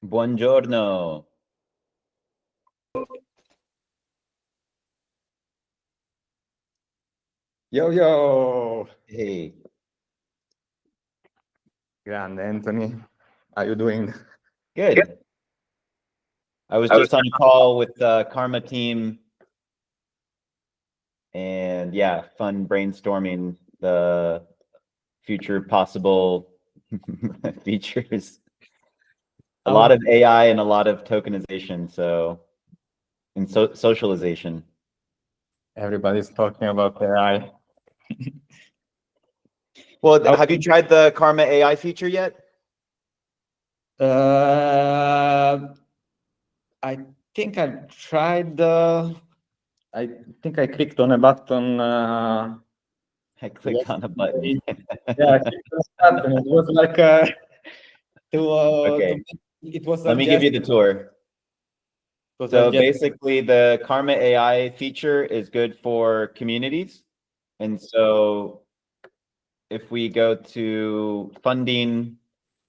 Buongiorno. Yo yo! Hey, Grande Anthony, how you doing? good. I was just on a call with the Karma team, and yeah, fun brainstorming the future possible features. A lot of AI and a lot of tokenization, and socialization. Everybody's talking about AI. Well, have you tried the Karma AI feature yet? I think I tried. I think I clicked on a button. I clicked on a button. Yeah, I clicked on a button. It was like Okay. it was. Let me give you the tour. So basically, the Karma AI feature is good for communities. And so if we go to funding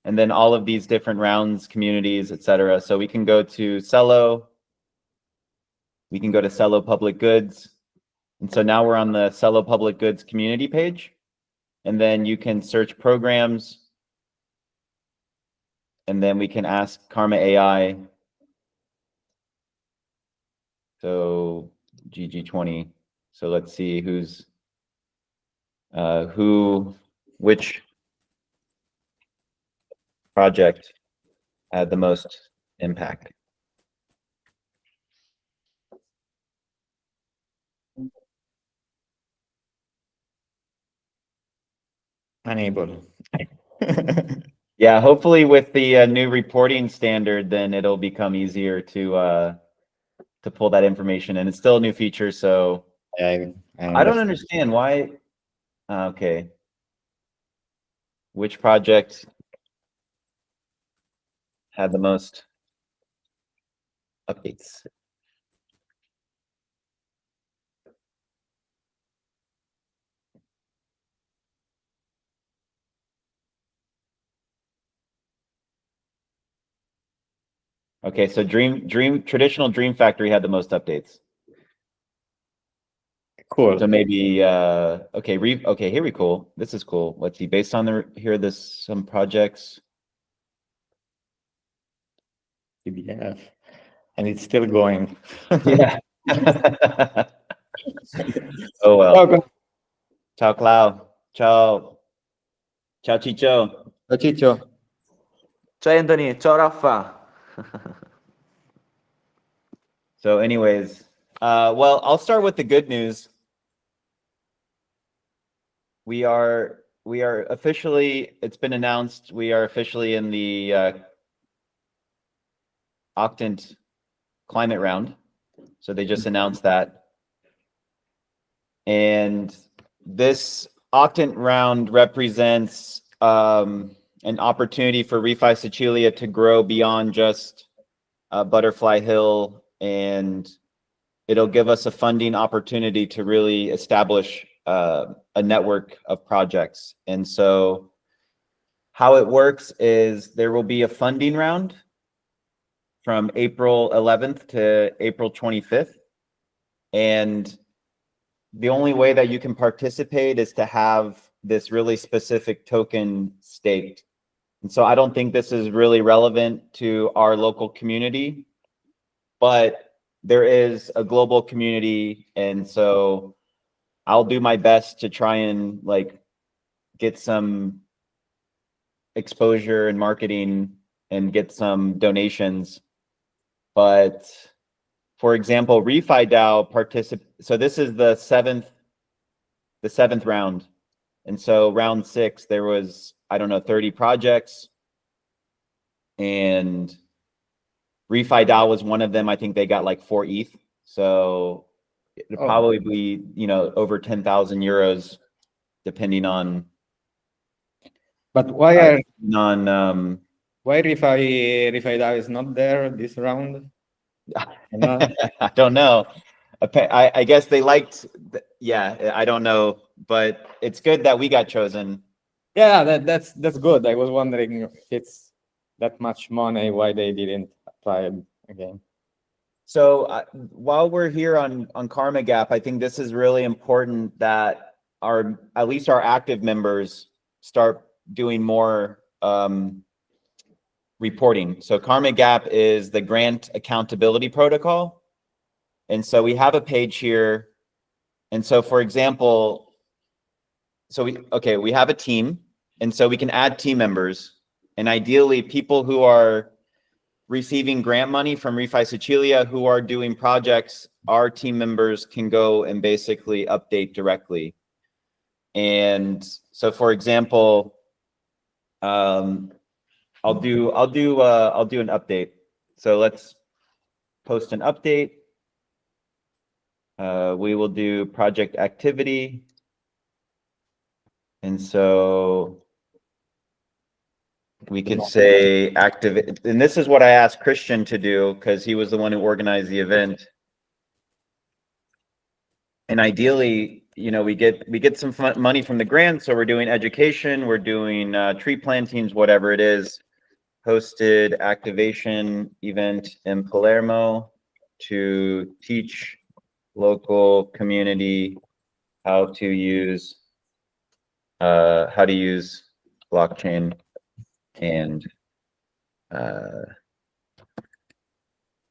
and then all of these different rounds, communities, etc. So we can go to Cello. We can go to Cello Public Goods. And so now we're on the Cello Public Goods community page. And then you can search programs. And then we can ask Karma AI. So GG20. So let's see which project had the most impact. Unable. Yeah, hopefully with the new reporting standard, then it'll become easier to pull that information. And it's still a new feature, so I don't understand why. Okay, which project had the most updates? Okay, so traditional Dream Factory had the most updates. Cool. So maybe okay, here we cool. This is cool. Let's see. Based on some projects. PDF, and it's still going. Yeah. Oh well. Ciao Clau. Ciao. Ciao Ciccio. Ciao Ciccio. Ciao Anthony, ciao Raffa. So anyways, well, I'll start with the good news. We are officially, it's been announced, we are officially in the Octant climate round. So they just announced that. And this Octant round represents an opportunity for Refi Sicilia to grow beyond just Butterfly Hill, and it'll give us a funding opportunity to really establish a network of projects. And so how it works is there will be a funding round from April 11th to April 25th. And the only way that you can participate is to have this really specific token staked. And so I don't think this is really relevant to our local community, but there is a global community. And so I'll do my best to try and like get some exposure and marketing and get some donations. But for example, Refi DAO so this is the seventh round. And so round 6, there was, I don't know, 30 projects. And Refi DAO was one of them. I think they got like 4 ETH. So it'll probably be, over 10,000 euros, depending on. But why why Rifai DAO is not there this round? I don't know. I guess they liked. Yeah, I don't know, but it's good that we got chosen. Yeah, that's good. I was wondering if it's that much money, why they didn't try it again. So while we're here on Karma Gap, I think this is really important that at least our active members start doing more reporting. So Karma Gap is the grant accountability protocol. And so we have a page here. And so for example, we have a team, and so we can add team members, and ideally people who are receiving grant money from Refi Sicilia who are doing projects, our team members can go and basically update directly. And so for example, I'll do an update. So let's post an update. We will do project activity. And so we could say active, and this is what I asked Christian to do because he was the one who organized the event. And ideally, you know, we get some money from the grant, so we're doing education, we're doing tree plantings, whatever it is. Hosted activation event in Palermo to teach local community how to use blockchain and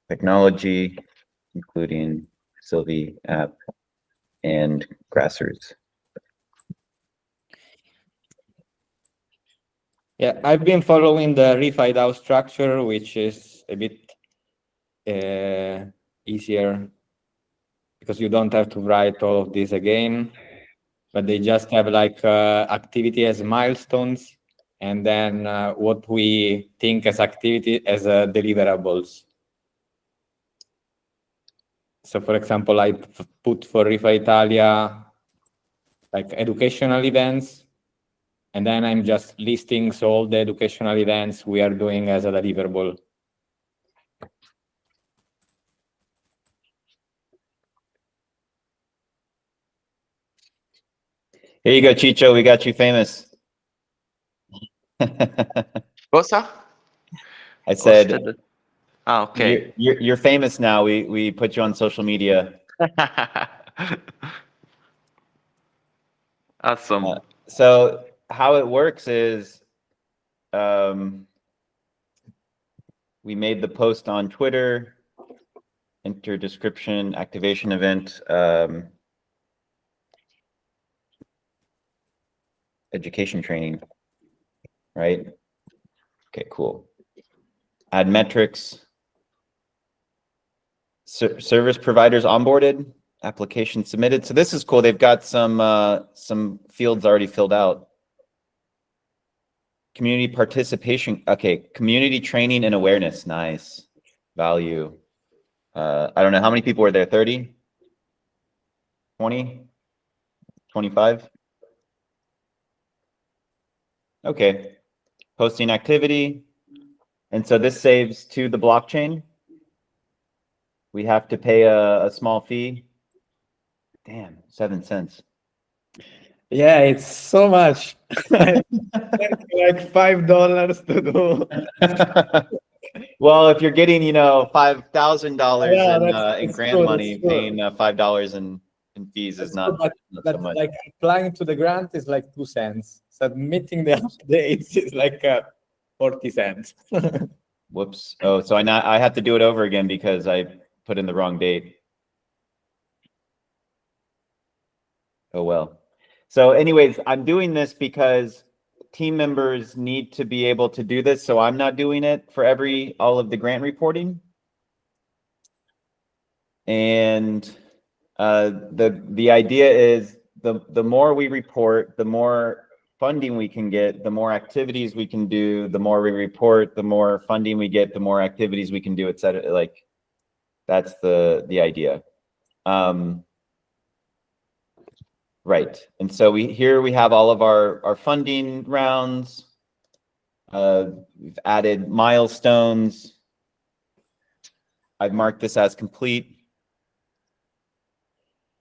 technology, including Sylvie app and grassroots. Yeah, I've been following the rifai DAO structure, which is a bit easier because you don't have to write all of this again, but they just have like activity as milestones, and then what we think as activity as deliverables. So for example, I put for Rifai Italia like educational events, and then I'm just listing all the educational events we are doing as a deliverable. Here you go, Chicho. We got you famous. Cosa? I said, okay. you're famous now. We put you on social media. Awesome. So how it works is we made the post on Twitter, enter description, activation event, education training, right? Okay, cool. Add metrics. Service providers onboarded, application submitted. So this is cool. They've got some fields already filled out. Community participation. Okay, community training and awareness. Nice. Value. I don't know how many people were there. 30? 20? 25? Okay. Posting activity. And so this saves to the blockchain. We have to pay a small fee. Damn, 7 cents. Yeah, it's so much. Like $5 to do. Well, if you're getting, you know, $5,000 Yeah, in that's grant true, money, that's true. paying $5 in fees is not But so much. like applying to the grant is like 2 cents. Submitting the updates is like 40 cents. Whoops. Oh, so I have to do it over again because I put in the wrong date. Oh, well. So anyways, I'm doing this because team members need to be able to do this. So I'm not doing it for all of the grant reporting. And the idea is the more we report, the more funding we can get, the more activities we can do, the more we report, the more funding we get, the more activities we can do, etc. Like that's the idea. Right. And so here we have all of our funding rounds. We've added milestones. I've marked this as complete.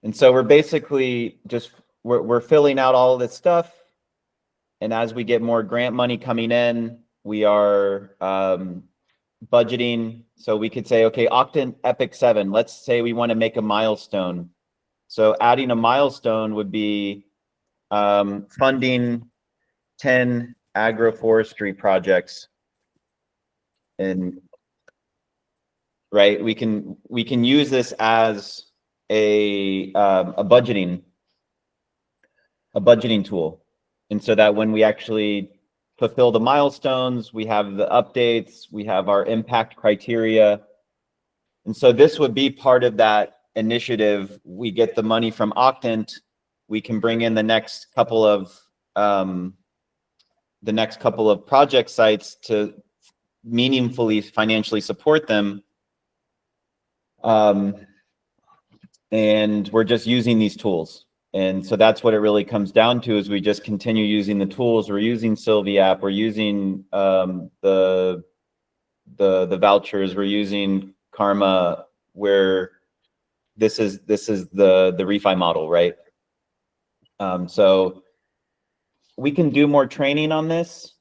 And so we're basically just, we're filling out all of this stuff. And as we get more grant money coming in, we are budgeting. So we could say, okay, Octant Epic 7, let's say we want to make a milestone. So adding a milestone would be funding 10 agroforestry projects. And right, we can use this as a budgeting tool. And so that when we actually fulfill the milestones, we have the updates, we have our impact criteria. And so this would be part of that initiative. We get the money from Octant, we can bring in the next couple of project sites to meaningfully financially support them. And we're just using these tools. And so that's what it really comes down to, is we just continue using the tools. We're using Sylvie app, we're using the vouchers, we're using Karma, where this is the refi model, right? So we can do more training on this,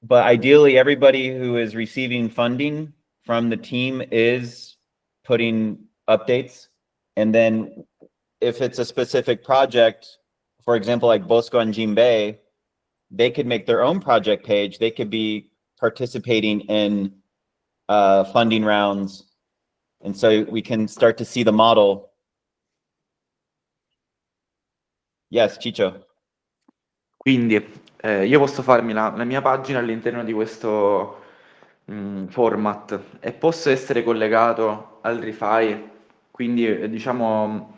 but ideally everybody who is receiving funding from the team is putting updates. And then if it's a specific project, for example, like Bosco and Jimbe, they could make their own project page. They could be participating in funding rounds. And so we can start to see the model. Yes, Chicho. Quindi io posso farmi la mia pagina all'interno di questo format e posso essere collegato al rifai, quindi diciamo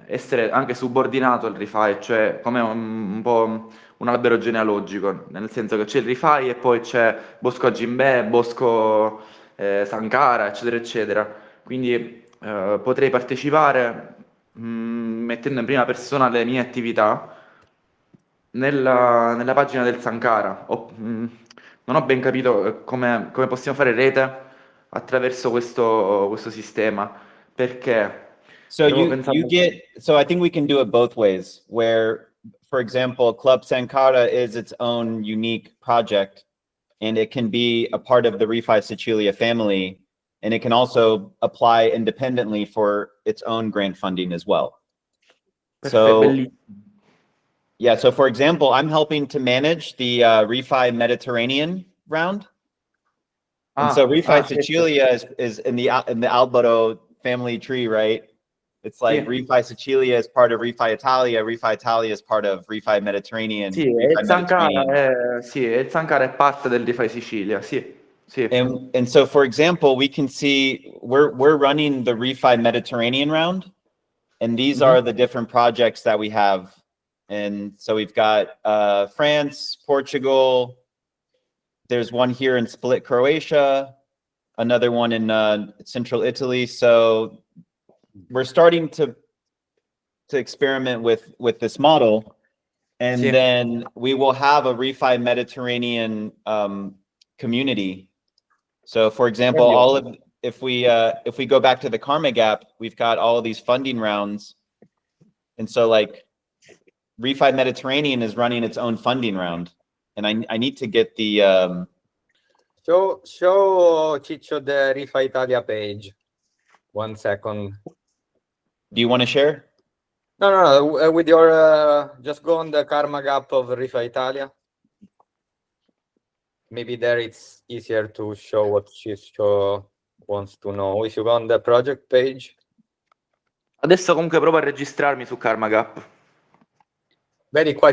essere anche subordinato al rifai, cioè come un po' un albero genealogico, nel senso che c'è il rifai e poi c'è Bosco Jimbe, Bosco Sankara, eccetera, eccetera. Quindi potrei partecipare mettendo in prima persona le mie attività nella pagina del Sankara. Non ho ben capito come possiamo fare rete attraverso questo sistema, perché So I think we can do it both ways, where, for example, Club Sankara is its own unique project, and it can be a part of the Refi Sicilia family, and it can also apply independently for its own grant funding as well. So, bellissimo. yeah, so for example, I'm helping to manage the Refi Mediterranean round. And so Refi Sicilia is in the Albero family tree, right? It's like Refi Sicilia is part of Refi Italia is part of Refi Mediterranean. Sì, e il Sankara è parte del Rifai Sicilia, sì. And so, for example, we can see we're running the Refi Mediterranean round, and these are the different projects that we have. And so we've got France, Portugal. There's one here in Split, Croatia, another one in central Italy. So we're starting to experiment with this model, and then we will have a Refi Mediterranean community. So, for example, if we go back to the Karma Gap, we've got all of these funding rounds, and so like Refi Mediterranean is running its own funding round, and I need to get the show Ciccio the Rifai Italia page. 1 second. Do you want to share? No. With your just go on the Karma Gap of Rifai Italia. Maybe there it's easier to show what Ciccio wants to know. If you go on the project page. Adesso comunque provo a registrarmi su Karma Gap. Vedi qua.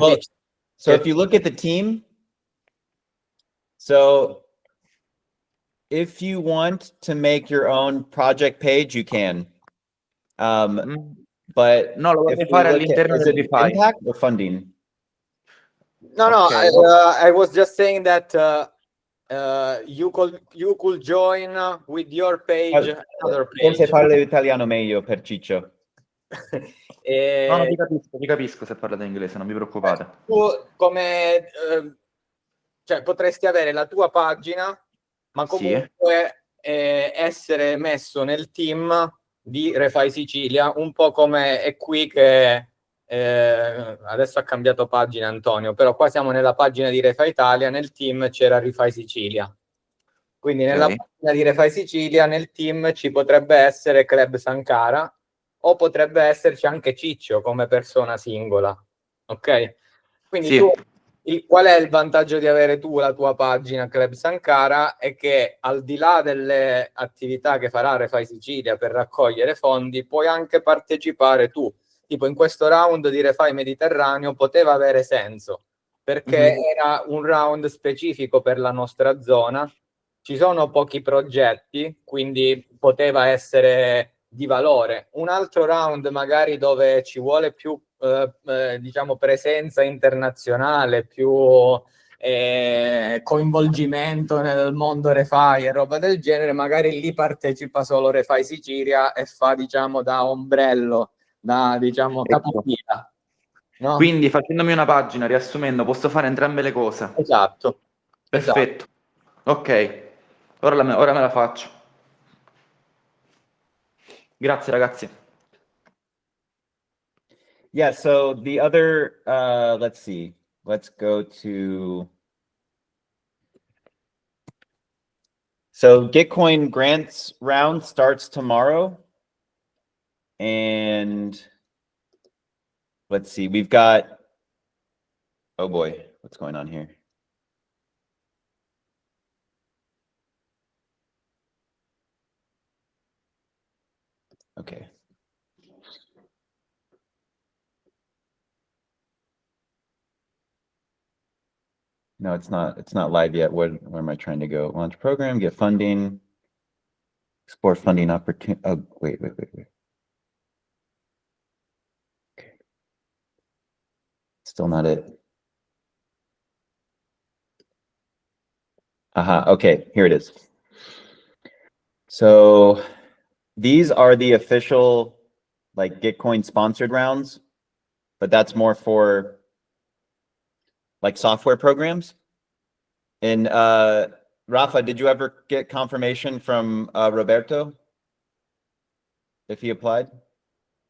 So if you look at the team, so if you want to make your own project page, you can. But no, lo vorrei fare all'interno del Rifai. Impact or funding? No. I was just saying that you could join with your page another page. Forse parlo italiano meglio per Ciccio. No, ti capisco se parlate inglese, non vi preoccupate. Tu come cioè potresti avere la tua pagina, ma comunque essere messo nel team di Rifai Sicilia, un po' come è qui che adesso ha cambiato pagina Antonio, però qua siamo nella pagina di Rifai Italia, nel team c'era Rifai Sicilia. Quindi nella Ok. pagina di Rifai Sicilia, nel team ci potrebbe essere Club Sankara o potrebbe esserci anche Ciccio come persona singola. Ok? Quindi Sì. qual è il vantaggio di avere tu la tua pagina Club Sankara? È che al di là delle attività che farà Rifai Sicilia per raccogliere fondi, puoi anche partecipare tu. Tipo in questo round di Rifai Mediterraneo poteva avere senso, perché era un round specifico per la nostra zona. Ci sono pochi progetti, quindi poteva essere di valore. Un altro round magari dove ci vuole più diciamo presenza internazionale, più coinvolgimento nel mondo Refai e roba del genere, magari lì partecipa solo Refai Sicilia e fa diciamo da ombrello, da diciamo Ecco. capofila, no? Quindi facendomi una pagina, riassumendo, posso fare entrambe le cose. Esatto, esatto. Perfetto. Ok, ora me la faccio. Grazie ragazzi. Yeah, so the other, let's see, let's go to, so Gitcoin grants round starts tomorrow. And let's see, we've got, oh boy, what's going on here? Okay. No, it's not live yet. Where am I trying to go? Launch program, get funding, explore funding opportunity. Oh, wait. Okay. Still not it. Okay, here it is. So these are the official like Gitcoin sponsored rounds, but that's more for like software programs. And Rafa, did you ever get confirmation from Roberto if he applied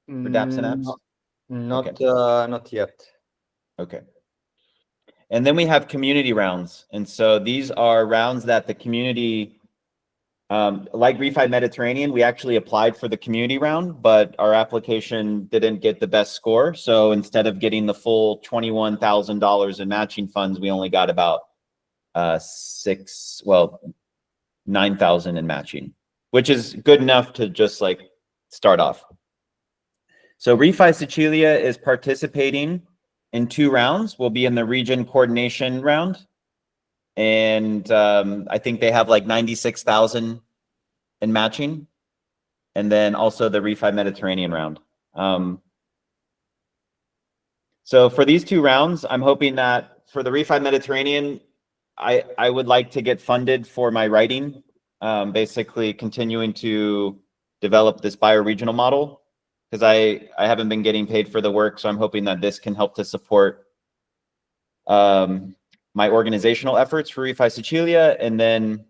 for dApps and apps? Not yet. Okay. And then we have community rounds. And so these are rounds that the community, like Refi Mediterranean, we actually applied for the community round, but our application didn't get the best score. So instead of getting the full $21,000 in matching funds, we only got about 9,000 in matching, which is good enough to just like start off. So Refi Sicilia is participating in 2 rounds. We'll be in the region coordination round. And I think they have like 96,000 in matching. And then also the Refi Mediterranean round. So for these 2 rounds, I'm hoping that for the Refi Mediterranean, I would like to get funded for my writing, basically continuing to develop this bioregional model, because I haven't been getting paid for the work. So I'm hoping that this can help to support my organizational efforts for Refi Sicilia, and then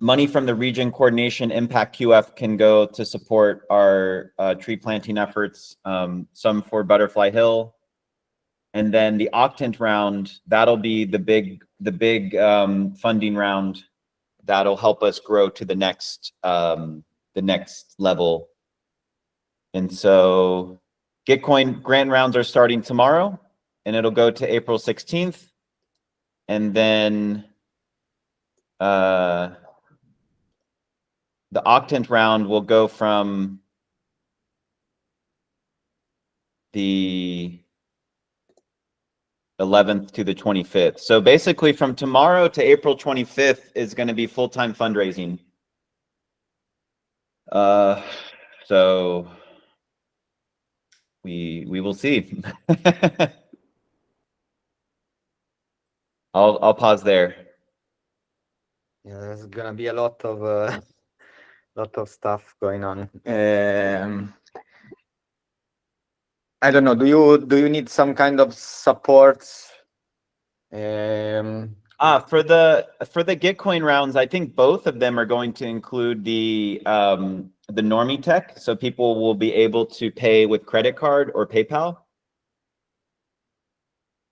money from the region coordination impact QF can go to support our tree planting efforts, some for Butterfly Hill. And then the Octant round, that'll be the big funding round that'll help us grow to the next level. And so Gitcoin grant rounds are starting tomorrow, and it'll go to April 16th. And then the Octant round will go from the 11th to the 25th. So basically from tomorrow to April 25th is going to be full-time fundraising. So we will see. I'll pause there. Yeah, there's gonna be a lot of stuff going on. I don't know. Do you need some kind of support? For the Gitcoin rounds, I think both of them are going to include the normie tech, so people will be able to pay with credit card or PayPal.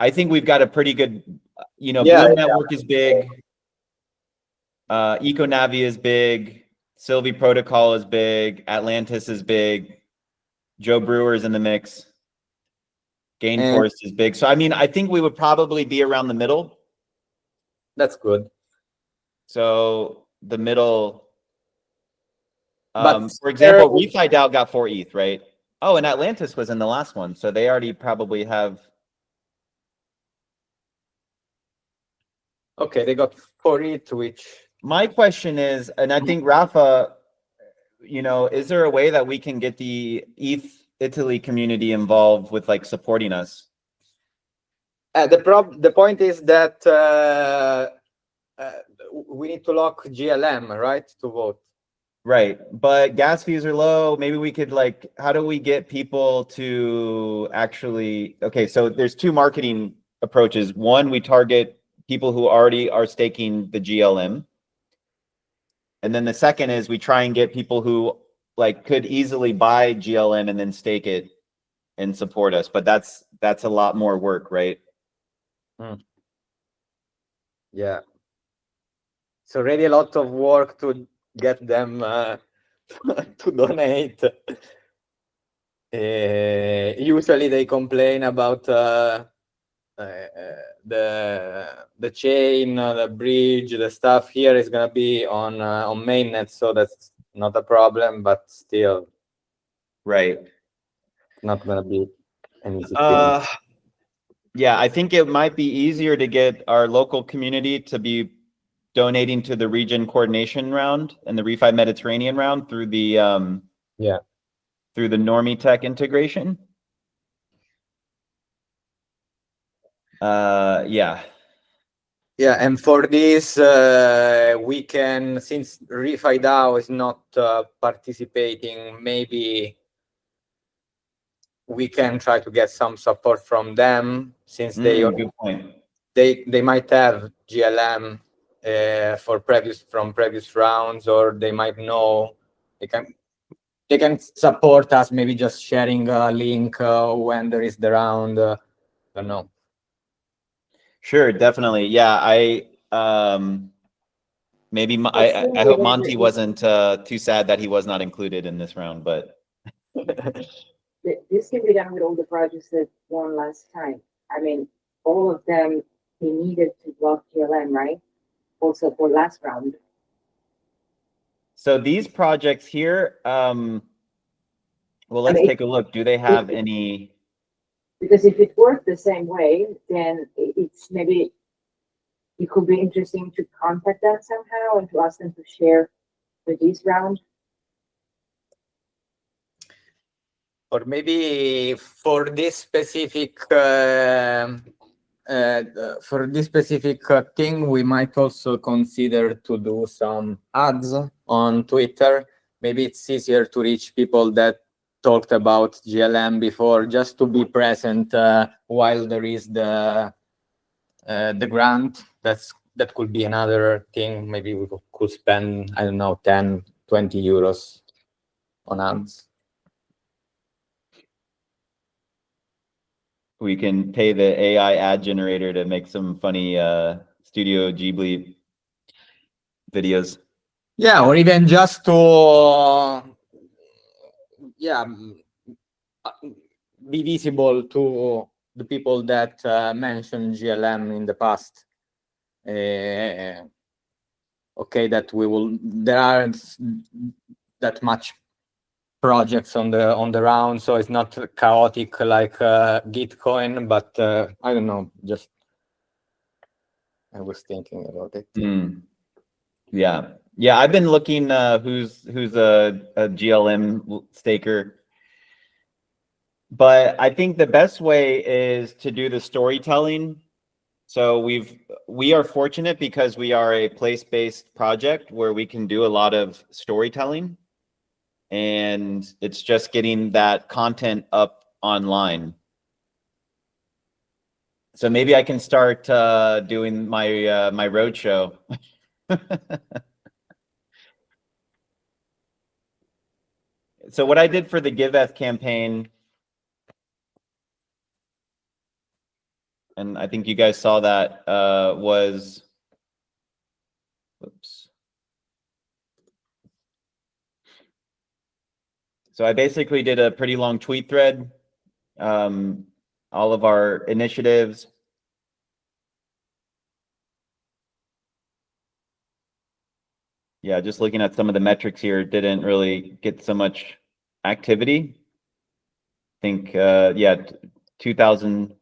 I think we've got a pretty good, Yeah, Bloom yeah. Network is big. EcoNavi is big. Sylvie Protocol is big. Atlantis is big. Joe Brewer's in the mix. Gainforce is big. So, I mean, I think we would probably be around the middle. That's good. So the middle, But for example, Refi DAO got 4 ETH, right? Oh, and Atlantis was in the last one. So they already probably have. Okay, they got 4 ETH, which. My question is, and I think Rafa, is there a way that we can get the ETH Italy community involved with like supporting us? The point is that we need to lock GLM, right, to vote. Right, but gas fees are low. Maybe we could how do we get people to actually? Okay, so there's 2 marketing approaches. One, we target people who already are staking the GLM. And then the second is we try and get people who could easily buy GLM and then stake it and support us. But that's a lot more work, right? Yeah. It's already a lot of work to get them to donate. Usually they complain about the chain, the bridge, the stuff. Here is gonna be on mainnet, so that's not a problem. But still, right, not gonna be an easy thing. Yeah, I think it might be easier to get our local community to be donating to the region coordination round and the Refi Mediterranean round through the through the Normie Tech integration. Yeah, and for this we can, since Refi DAO is not participating, maybe we can try to get some support from them, since good point. they might have GLM from previous rounds, or they might know they can support us, maybe just sharing a link when there is the round. I don't know. Sure, definitely. Yeah, I I hope Monty wasn't too sad that he was not included in this round, but This can be done with all the projects that won last time. I mean, all of them, they needed to block GLM, right? Also for last round. so these projects here, well, let's take a look. Do they have any? Because if it worked the same way, then it's maybe it could be interesting to contact them somehow and to ask them to share for this round. Or maybe for this specific thing, we might also consider to do some ads on Twitter. Maybe it's easier to reach people that talked about GLM before, just to be present while there is the grant. That could be another thing. Maybe we could spend, I don't know, 10, 20 euros on ads. We can pay the AI ad generator to make some funny Studio Ghibli videos. Yeah, or even just to be visible to the people that mentioned GLM in the past. Okay, that there aren't that much projects on the round, so it's not chaotic like Gitcoin, but I don't know, just I was thinking about it. Yeah, I've been looking who's a GLM staker, but I think the best way is to do the storytelling. So we are fortunate because we are a place-based project where we can do a lot of storytelling, and it's just getting that content up online. So maybe I can start doing my my roadshow. So what I did for the GiveF campaign, and I think you guys saw that, was, whoops. So I basically did a pretty long tweet thread, all of our initiatives. Yeah, just looking at some of the metrics here, didn't really get so much activity. I think, yeah, 2,000.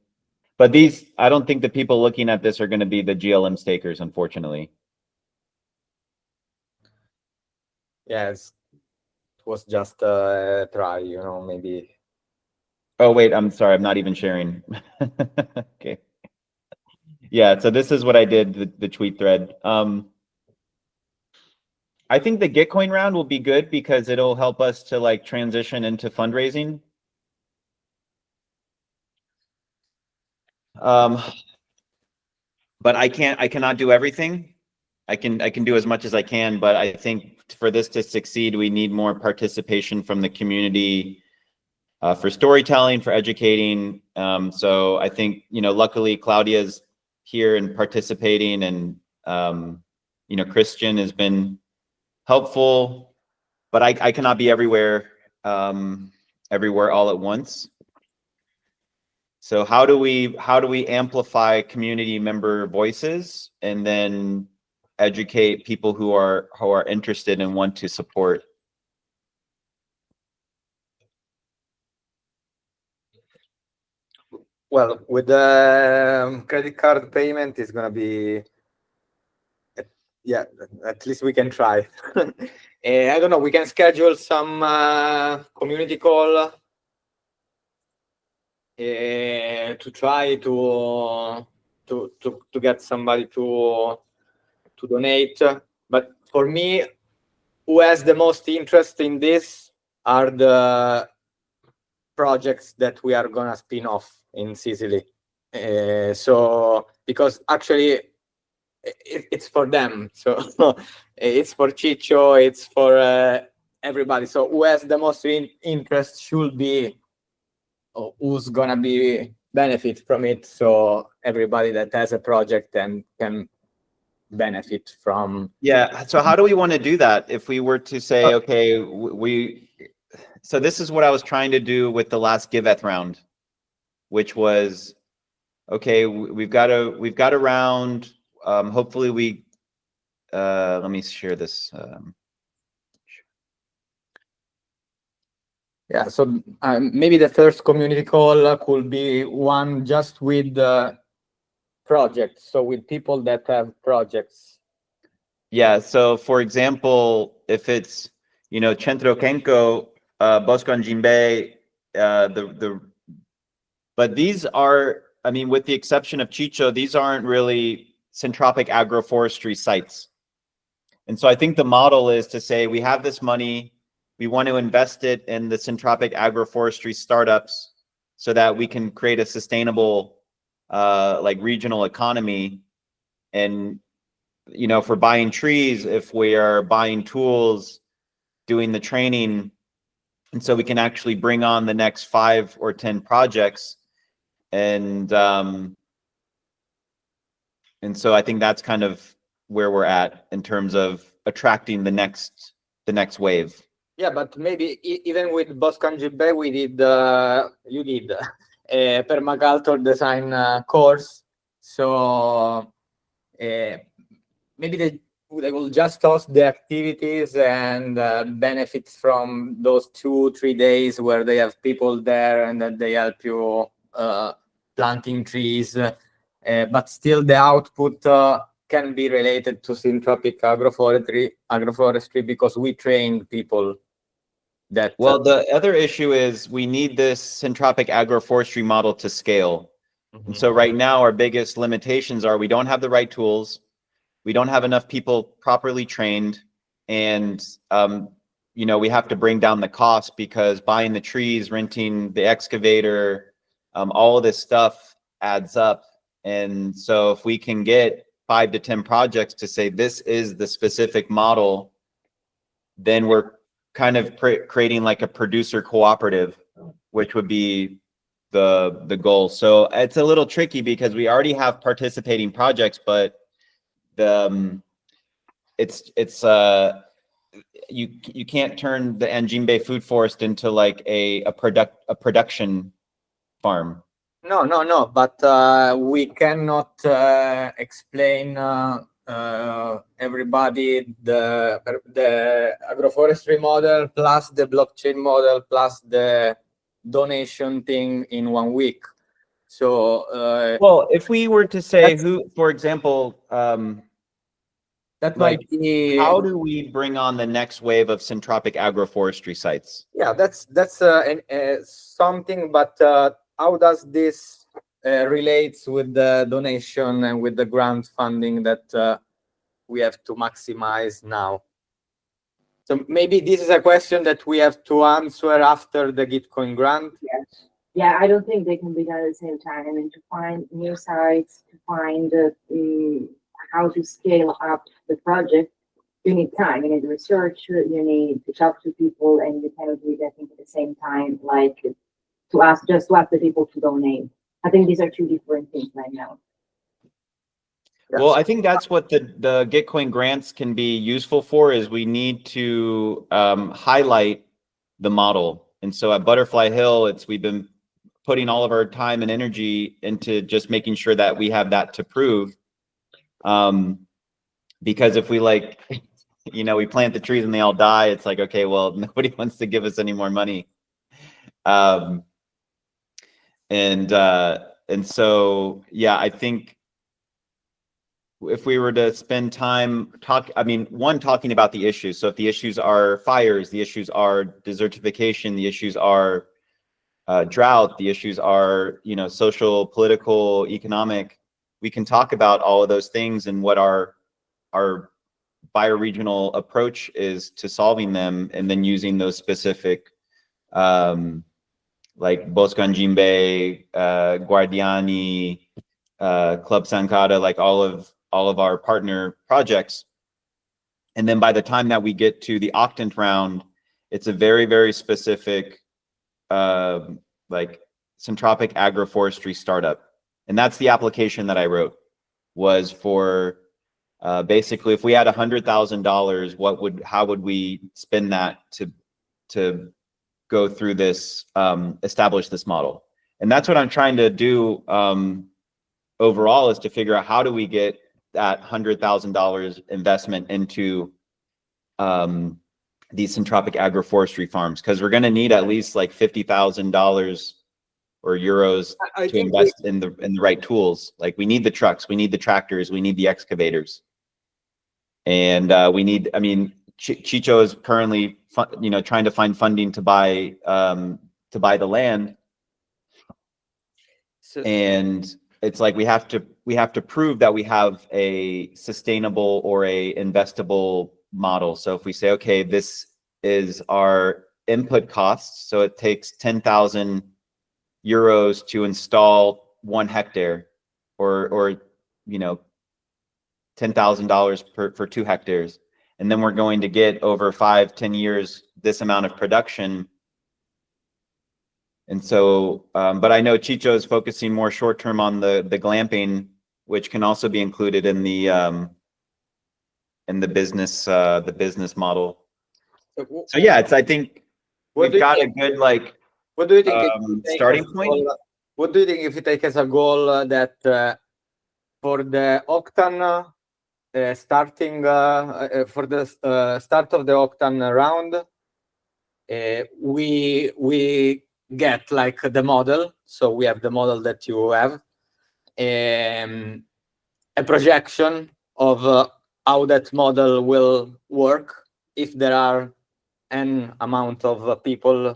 But these, I don't think the people looking at this are going to be the GLM stakers, unfortunately. Yes, it was just a try, you know, maybe. Oh, wait, I'm sorry. I'm not even sharing. Okay. Yeah, so this is what I did, the tweet thread. I think the Gitcoin round will be good because it'll help us to like transition into fundraising. But I cannot do everything. I can do as much as I can, but I think for this to succeed, we need more participation from the community, for storytelling, for educating. So I think, you know, luckily Claudia's here and participating, and you know, Christian has been helpful, but I cannot be everywhere, everywhere all at once. So how do we amplify community member voices and then educate people who are interested and want to support? Well, with the credit card payment, it's gonna be, yeah, at least we can try. I don't know, we can schedule some community call to try to get somebody to donate. But for me, who has the most interest in this are the projects that we are gonna spin off in Sicily. So because actually it's for them, so it's for Ciccio, it's for everybody. So who has the most interest should be, or who's gonna be benefit from it. So everybody that has a project and can benefit from. Yeah. So how do we want to do that? If we were to say, okay, so this is what I was trying to do with the last Giveth round, which was, okay, we've got a round. Hopefully we, let me share this. Yeah, so maybe the first community call could be one just with projects, so with people that have projects. Yeah, so for example, if it's, you know, Centro Kenko, Bosco Jinbei, but these are, I mean, with the exception of Ciccio, these aren't really syntropic agroforestry sites. And so I think the model is to say, we have this money, we want to invest it in the syntropic agroforestry startups so that we can create a sustainable, like regional economy. And, you know, for buying trees, if we are buying tools, doing the training, and so we can actually bring on the next 5 or 10 projects. And so I think that's kind of where we're at in terms of attracting the next wave. Yeah, but maybe even with Bosco Jinbei, we did, you did a permaculture design course. So maybe they will just host the activities and benefit from those 2-3 days where they have people there and that they help you planting trees. But still the output can be related to syntropic agroforestry because we train people that. Well, the other issue is we need this syntropic agroforestry model to scale. Mhm. And so right now our biggest limitations are we don't have the right tools, we don't have enough people properly trained, and you know, we have to bring down the cost because buying the trees, renting the excavator, all of this stuff adds up. And so if we can get 5 to 10 projects to say this is the specific model, then we're kind of creating like a producer cooperative, which would be the goal. So it's a little tricky because we already have participating projects, but the you can't turn the Njimbe food forest into like a production farm. No, but we cannot explain everybody the agroforestry model plus the blockchain model plus the donation thing in 1 week. So well, if we were to say That's- who, for example, that like, might be how do we bring on the next wave of syntropic agroforestry sites? yeah, that's something. But how does this relates with the donation and with the grant funding that we have to maximize now? So maybe this is a question that we have to answer after the Gitcoin grant. Yes. Yeah, I don't think they can be done at the same time. I mean, to find new sites, to find how to scale up the project, you need time. You need research. You need to talk to people, and you cannot do it, I think, at the same time. Like to ask the people to donate. I think these are two different things right now. Well, I think that's what the Gitcoin grants can be useful for, is we need to highlight the model. And so at Butterfly Hill, we've been putting all of our time and energy into just making sure that we have that to prove. Because if we we plant the trees and they all die, it's like, okay, well, nobody wants to give us any more money. And so, yeah, I think if we were to spend time talking about the issues. So if the issues are fires, the issues are desertification, the issues are drought, the issues are, social, political, economic, we can talk about all of those things and what our bioregional approach is to solving them, and then using those specific like Bosco Njimbe, Guardiani, Club Sankara, like all of our partner projects. And then by the time that we get to the octant round, it's a very, very specific like syntropic agroforestry startup. And that's the application that I wrote, was for basically, if we had $100,000, how would we spend that to go through this, establish this model? And that's what I'm trying to do overall, is to figure out how do we get that $100,000 investment into these syntropic agroforestry farms, because we're going to need at least like $50,000 or euros to invest in the right tools. Like, we need the trucks, we need the tractors, we need the excavators, and we need. I mean, Chicho is currently trying to find funding to buy the land, and it's like we have to prove that we have a sustainable or a investable model. So if we say, okay, this is our input costs, so it takes 10,000 euros to install 1 hectare, or $10,000 for 2 hectares, and then we're going to get over 5-10 years this amount of production. And so, but I know Chicho is focusing more short term on the glamping, which can also be included in the business model. So yeah, I think we've got a good what do you think starting point. What do you think if you take as a goal that for the octan starting for the start of the octan round, we get like the model. So we have the model that you have, a projection of how that model will work if there are n amount of people,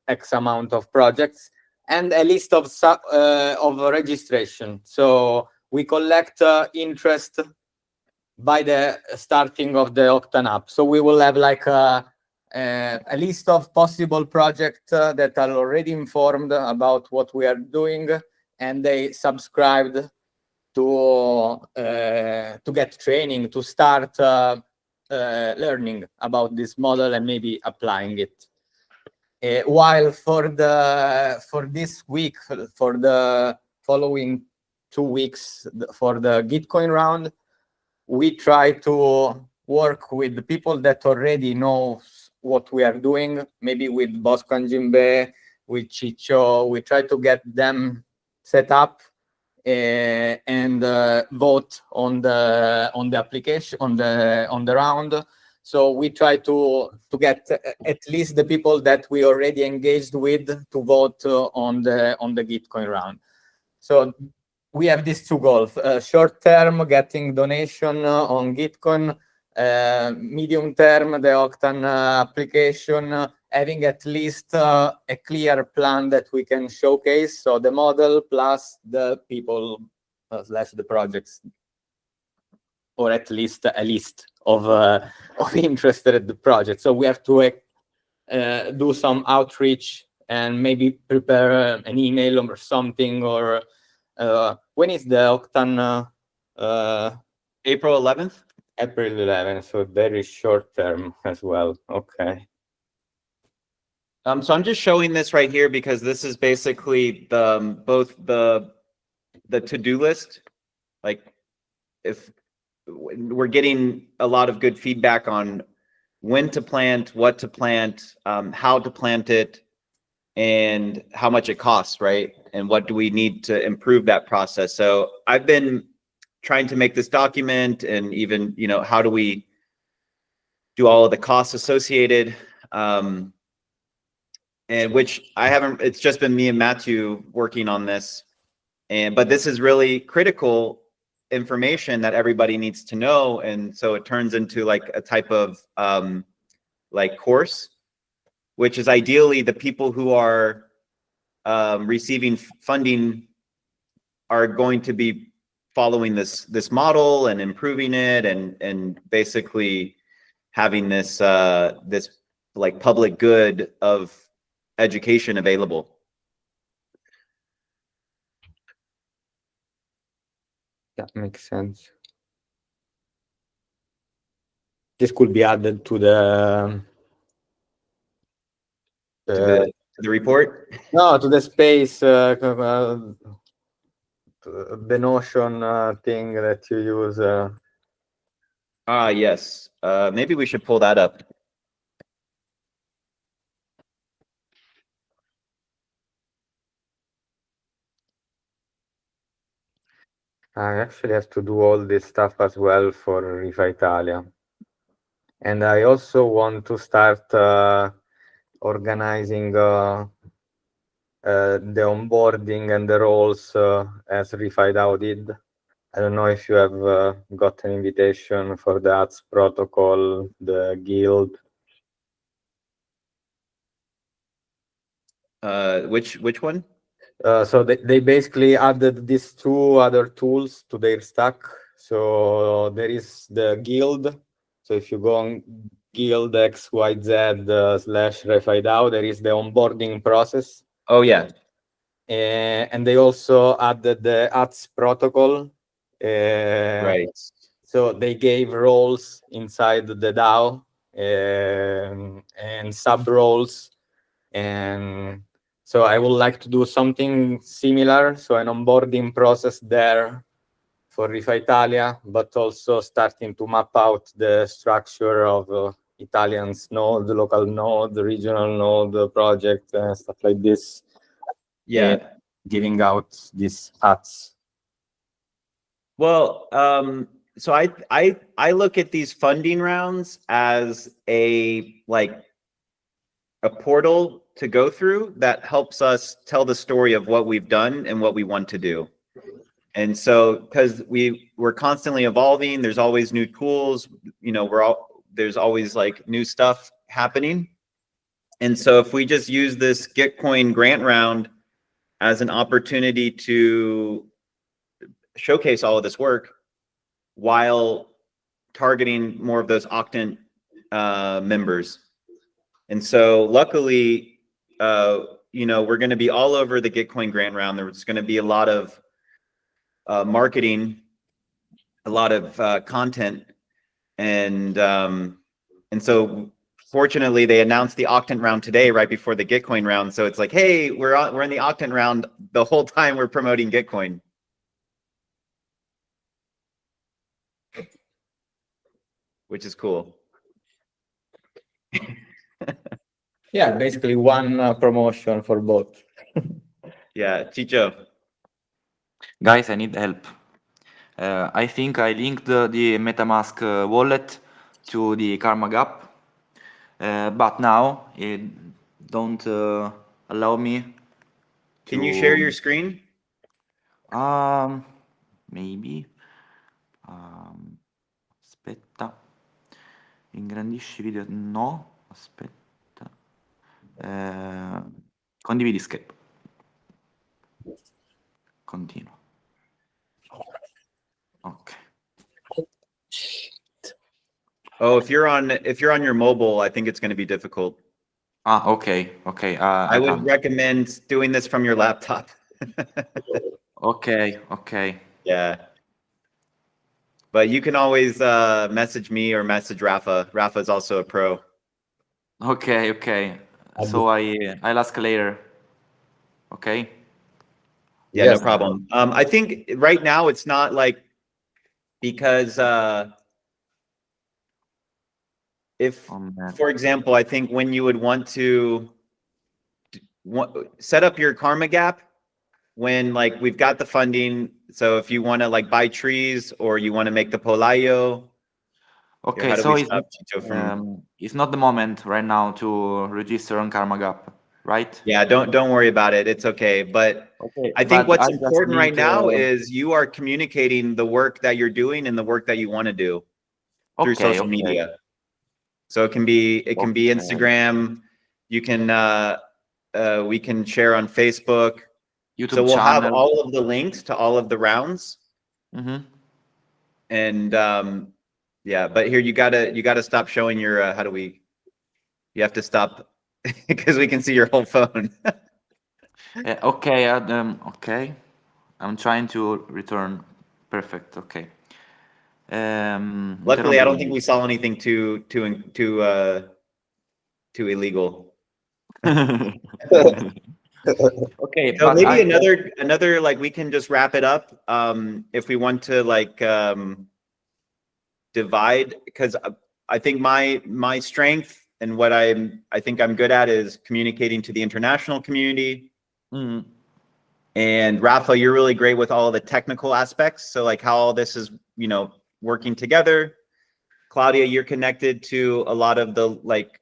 x amount of projects, and a list of registration. So we collect interest by the starting of the octan app. So we will have like a list of possible projects that are already informed about what we are doing, and they subscribed to get training, to start learning about this model and maybe applying it. While for this week, for the following 2 weeks, for the Gitcoin round, we try to work with the people that already know what we are doing, maybe with Bosco and Jimbe, with Chicho. We try to get them set up and vote on the application, on the round. So we try to get at least the people that we already engaged with to vote on the Gitcoin round. So we have these two goals: short term, getting donation on Gitcoin; medium term, the Octane application, having at least a clear plan that we can showcase. So the model plus the people slash the projects, or at least a list of interested projects. So we have to do some outreach and maybe prepare an email or something. Or when is the Octane? April 11th. April 11th, so very short term as well. Okay. So I'm just showing this right here because this is basically both the to-do list. Like, if we're getting a lot of good feedback on when to plant, what to plant, how to plant it, and how much it costs, right? And what do we need to improve that process? So I've been trying to make this document, and even, how do we do all of the costs associated, and which I haven't, it's just been me and Matthew working on this. But this is really critical information that everybody needs to know. And so it turns into like a type of like course, which is ideally the people who are receiving funding are going to be following this model and improving it, and basically having this this like public good of education available. That makes sense. This could be added to the To the report. no, to the space, the Notion thing that you use. Yes. Maybe we should pull that up. I actually have to do all this stuff as well for Rifai Italia. And I also want to start organizing the onboarding and the roles as Rifai DAO did. I don't know if you have got an invitation for the ads protocol, the guild. Which one? So they basically added these two other tools to their stack. So there is the guild. So if you go on guild XYZ slash RefiDAO, there is the onboarding process. Oh, yeah. And they also added the ads protocol. Right. So they gave roles inside the DAO and sub roles. And so I would like to do something similar, so an onboarding process there for Rifai Italia, but also starting to map out the structure of Italian's node, the local node, the regional node, the project, and stuff like this. Yeah. Giving out these ads. Well, so I look at these funding rounds as a portal to go through that helps us tell the story of what we've done and what we want to do. And so, because we're constantly evolving, there's always new tools, there's always like new stuff happening. And so if we just use this Gitcoin grant round as an opportunity to showcase all of this work while targeting more of those Octane members. And so luckily, we're going to be all over the Gitcoin grant round. There's going to be a lot of marketing, a lot of content, and so fortunately they announced the Octant round today, right before the Gitcoin round. So it's like, hey, we're in the Octant round. The whole time we're promoting Gitcoin. Which is cool. Yeah, basically one promotion for both. Yeah, Chicho. Guys, I need help. I think I linked the MetaMask wallet to the Karma Gap, but now it don't allow me Can you share to. your screen? Maybe. Aspetta. Ingrandisci video. No, aspetta. Condividi schermo. Continua. Ok. Oh, if you're on your mobile, I think it's going to be difficult. Ah, ok, ok. I would recommend doing this from your laptop. Ok, ok. Yeah. But you can always message me or message Rafa. Rafa is also a pro. Okay, okay. So I'll ask later. Okay. Yeah, Yes. no problem. I think right now it's not like because if, for example, I think when you would want to set up your Karma Gap, when like we've got the funding, so if you want to like buy trees or you want to make the Polayo. Okay, How do so we stop Chicho from? it's not the moment right now to register on Karma Gap, right? Yeah, don't worry about it. It's okay. But Okay, I think but what's I just important right need, now is you are communicating the work that you're doing and the work that you want to do through Okay, social okay. media. So it can be Okay. Instagram. You can we can share on Facebook. YouTube So we'll have channel. all of the links to all of the rounds. Mhm. And yeah, but here you gotta stop showing your how do we? You have to stop because we can see your whole phone. Okay, okay. I'm trying to return. Perfect. Okay. Luckily, I don't Interrompi think we saw anything too illegal. Okay, So but maybe I another like we can just wrap it up if we want to like divide, because I think my strength and what I think I'm good at is communicating to the international community. Mhm. And Rafa, you're really great with all of the technical aspects. So like how all this is, working together. Claudia, you're connected to a lot of the like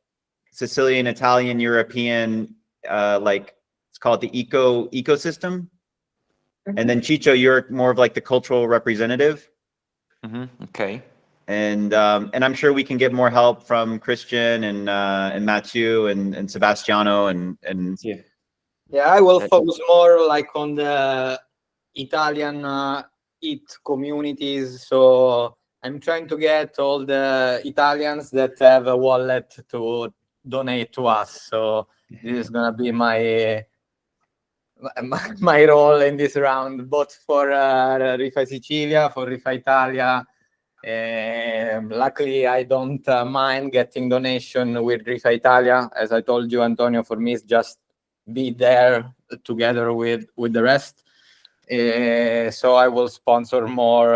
Sicilian, Italian, European, like it's called the ecosystem. And then Chicho, you're more of like the cultural representative. Okay. And I'm sure we can get more help from Christian and Mathieu and Sebastiano and Sì. Yeah, I will focus more like on the Italian IT communities. So I'm trying to get all the Italians that have a wallet to donate to us. So this is gonna be my role in this round, both for Rifai Sicilia, for Rifai Italia. Luckily, I don't mind getting donation with Rifai Italia. As I told you, Antonio, for me, it's just be there together with the rest. So I will sponsor more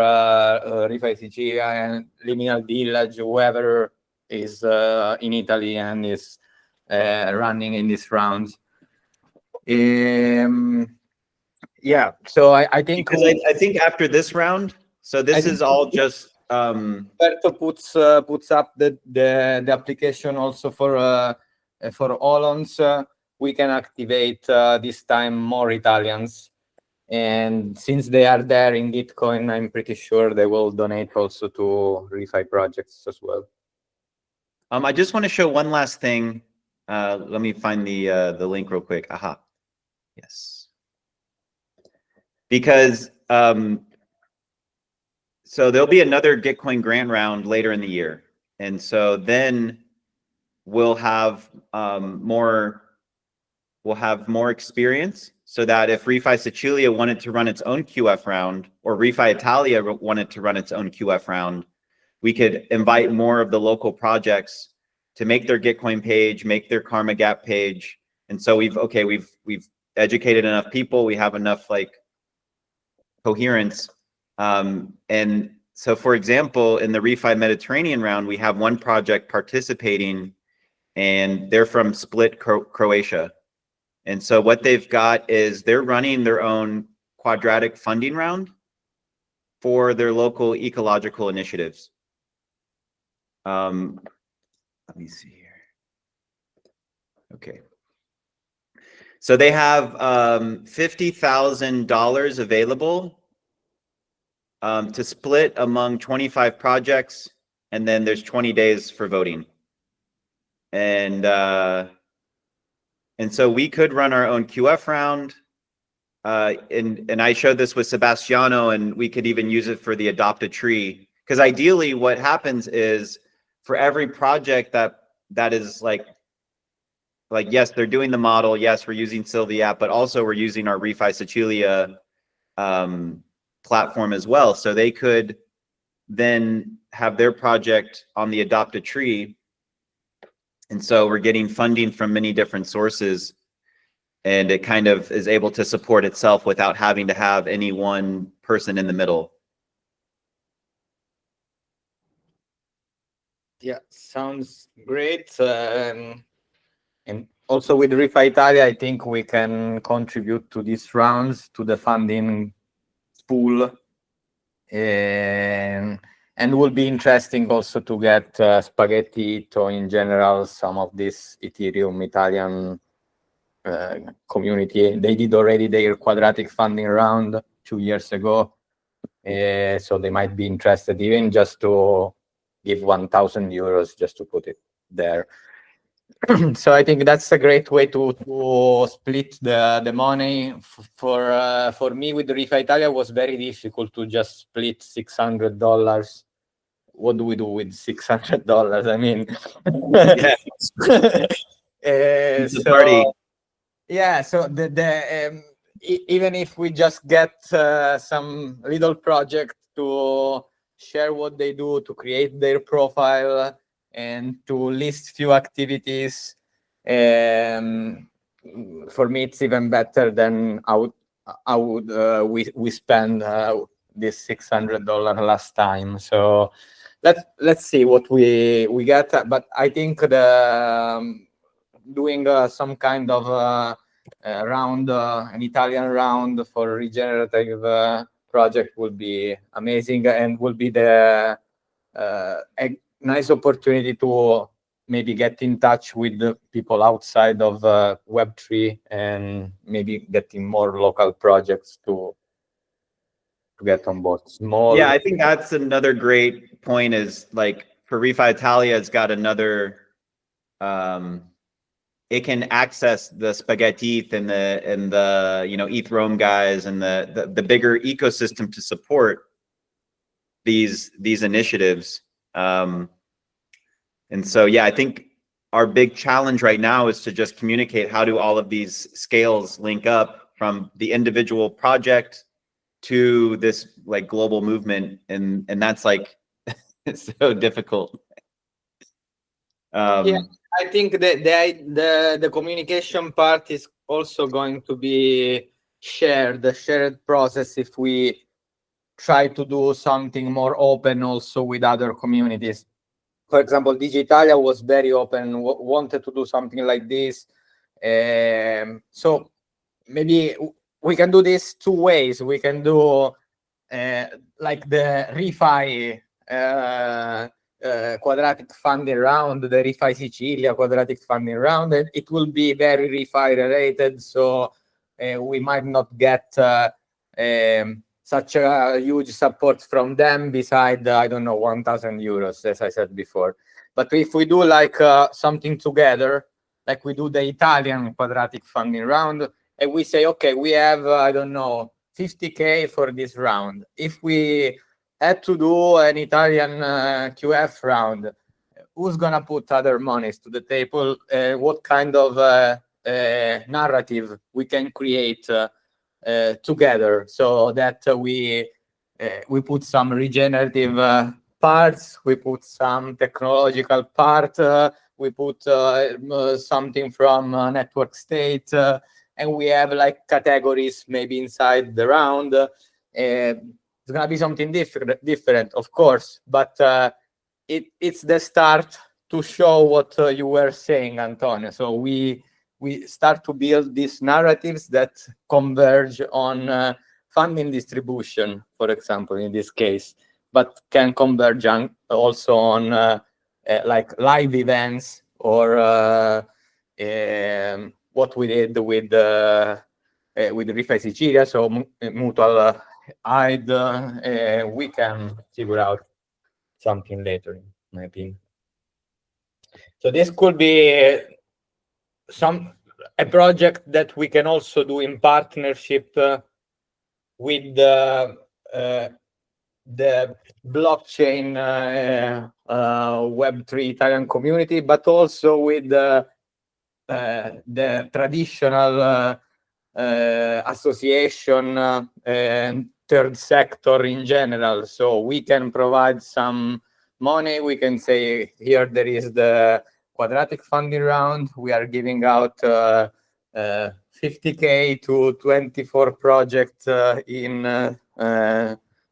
Rifai Sicilia and Liminal Village, whoever is in Italy and is running in these rounds. Yeah, so I think because I think after this round, so this is all just Roberto puts up the application also for Olons. We can activate this time more Italians, and since they are there in Gitcoin, I'm pretty sure they will donate also to refi projects as well. I just want to show one last thing. Let me find the link real quick. Aha. Yes. Because so there'll be another Gitcoin grant round later in the year. And so then we'll have more experience, so that if Refi Sicilia wanted to run its own QF round or Refi Italia wanted to run its own QF round, we could invite more of the local projects to make their Gitcoin page, make their Karma Gap page. And so we've educated enough people. We have enough like coherence. And so, for example, in the Refi Mediterranean round, we have one project participating, and they're from Split, Croatia. And so what they've got is they're running their own quadratic funding round for their local ecological initiatives. Let me see here. Okay. So they have $50,000 available to split among 25 projects, and then there's 20 days for voting. And so we could run our own QF round. And I showed this with Sebastiano, and we could even use it for the Adopt a Tree. Because ideally what happens is for every project that is like, yes, they're doing the model. Yes, we're using Sylvie app, but also we're using our Refi Sicilia platform as well. So they could then have their project on the Adopt a Tree. And so we're getting funding from many different sources, and it kind of is able to support itself without having to have any one person in the middle. Yeah, sounds great. And also with Rifa Italia, I think we can contribute to these rounds, to the funding pool. And will be interesting also to get Spaghetti or in general, some of this Ethereum Italian community. They did already their quadratic funding round 2 years ago. So they might be interested even just to give 1,000 euros just to put it there. So I think that's a great way to split the money. For me with Rifa Italia was very difficult to just split $600. What do we do with $600? I mean, Yeah. It's a party. Yeah, so even if we just get some little project to share what they do, to create their profile, and to list few activities, for me it's even better than we spend this $600 last time. So let's see what we get. But I think the doing some kind of round, an Italian round for regenerative project would be amazing, and will be a nice opportunity to maybe get in touch with the people outside of Web3, and maybe getting more local projects to get on board. Small. Yeah, I think that's another great point, is like for Refi Italia, it's got another, it can access the Spaghetti and the ETH Rome guys and the bigger ecosystem to support these initiatives. And so, yeah, I think our big challenge right now is to just communicate how do all of these scales link up from the individual project to this like global movement, and that's like it's so difficult. Yeah, I think the communication part is also going to be the shared process if we try to do something more open also with other communities. For example, Digitalia was very open, wanted to do something like this. So maybe we can do this two ways. We can do like the Refi quadratic funding round, the Refi Sicilia quadratic funding round, and it will be very Refi related. So we might not get such a huge support from them beside, I don't know, 1,000 euros, as I said before. But if we do like something together, like we do the Italian quadratic funding round, and we say, okay, we have, I don't know, 50K for this round. If we had to do an Italian QF round, who's gonna put other monies to the table? What kind of narrative we can create together, so that we put some regenerative parts, we put some technological part, we put something from network state, and we have like categories maybe inside the round. It's gonna be something different, of course, but it's the start to show what you were saying, Antonio. So we start to build these narratives that converge on funding distribution, for example, in this case, but can converge also on like live events or what we did with Rifai Sicilia, so mutual aid. We can figure out something later, in my opinion. So this could be a project that we can also do in partnership with the blockchain Web3 Italian community, but also with the traditional association and third sector in general. So we can provide some money. We can say, here there is the quadratic funding round. We are giving out 50K to 24 projects in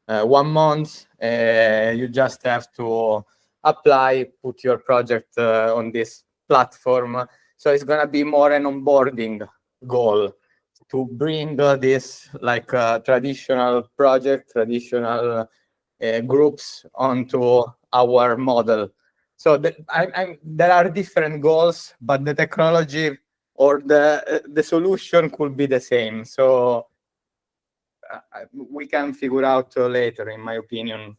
1 month. You just have to apply, put your project on this platform. So it's going to be more an onboarding goal to bring this like traditional project, traditional groups onto our model. So there are different goals, but the technology or the solution could be the same. So we can figure out later, in my opinion,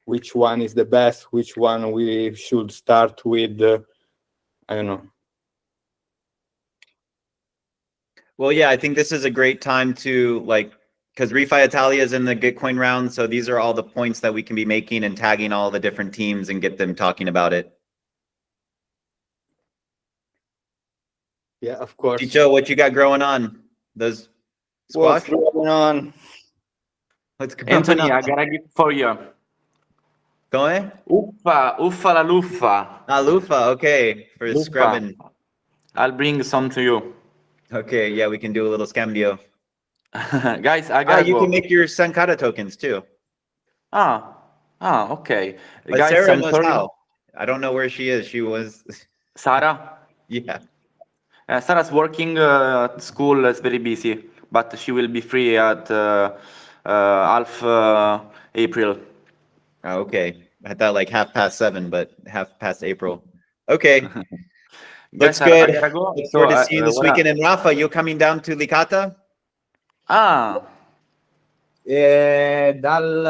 which one is the best, which one we should start with. I don't know. Well, yeah, I think this is a great time to because Refi Italia is in the Gitcoin round. So these are all the points that we can be making and tagging all the different teams and get them talking about it. Yeah, of course. Ticho, what you got growing on? Those squash? What's going on? What's going Anthony, on? I got a gift for you. Go ahead. Uffa la luffa. Ah, Lufa, okay, for Luffa. scrubbing. I'll bring some to you. Okay, yeah, we can do a little scambio. Guys, I gotta You go. can make your Sankara tokens too. Okay. But Guys, Sarah I'm knows sorry. how. I don't know where she is. She was, Sarah? yeah. Sarah's working at school, is very busy, but she will be free at half April. Oh, okay. I thought like 7:30, but 7:30 April. Okay, looks Guys, I good. gotta go. Look So, forward to seeing you this what weekend. And Rafa, you coming down to Licata? Dal 10 al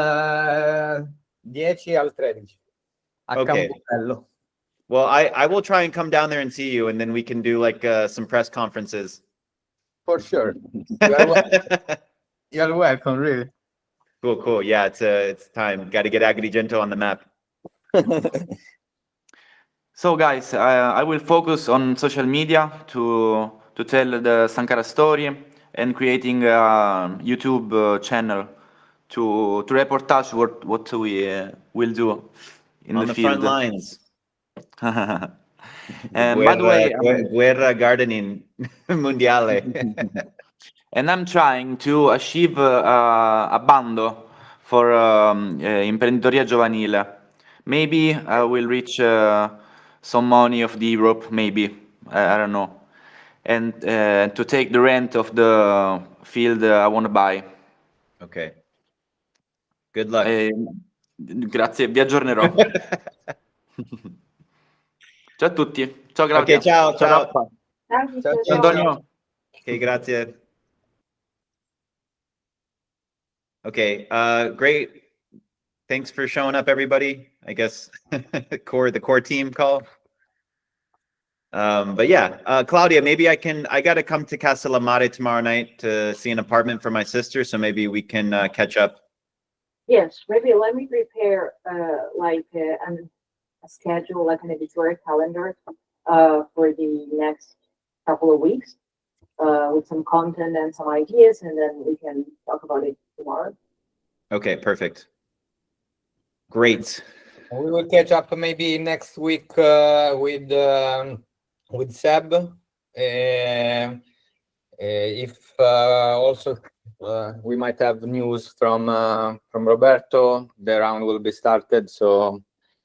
13 a Okay. Camposello. Well, I will try and come down there and see you, and then we can do like some press conferences. For sure. You're welcome, really. Cool. Yeah, it's time. Got to get Agrigento on the map. So, guys, I will focus on social media to tell the Sankara story and creating a YouTube channel to reportage what we will do in On the the field. front lines. And by the way, Guerra Gardening Mondiale. and I'm trying to achieve a bando for imprenditoria giovanile. Maybe I will reach some money of the Europe, maybe. I don't know. And to take the rent of the field I want to buy. Okay. Good luck. Grazie, vi aggiornerò. Ciao a tutti. Ciao Claudia. Okay, ciao. Raffa. Ciao. Antonio. Okay, grazie. Okay, great. Thanks for showing up, everybody. I guess the core team call. But yeah, Claudia, maybe I got to come to Castellamare tomorrow night to see an apartment for my sister. So maybe we can catch up. Yes, maybe let me prepare a schedule, like an editorial calendar for the next couple of weeks with some content and some ideas, and then we can talk about it tomorrow. Okay, perfect. Great. We will catch up maybe next week with Seb. If also we might have news from Roberto. The round will be started, so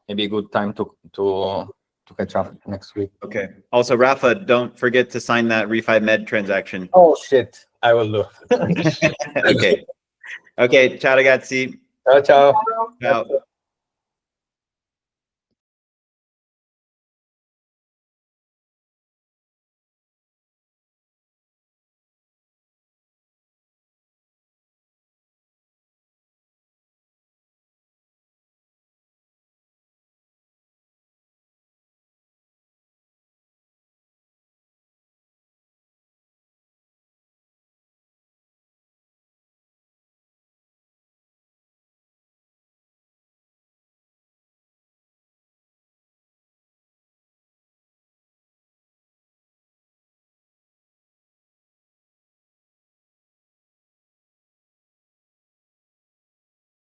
maybe a good time to catch up next week. Okay. Also, Rafa, don't forget to sign that refi med transaction. Oh shit, I will do. Okay. Okay. Ciao ragazzi. Ciao ciao. Ciao.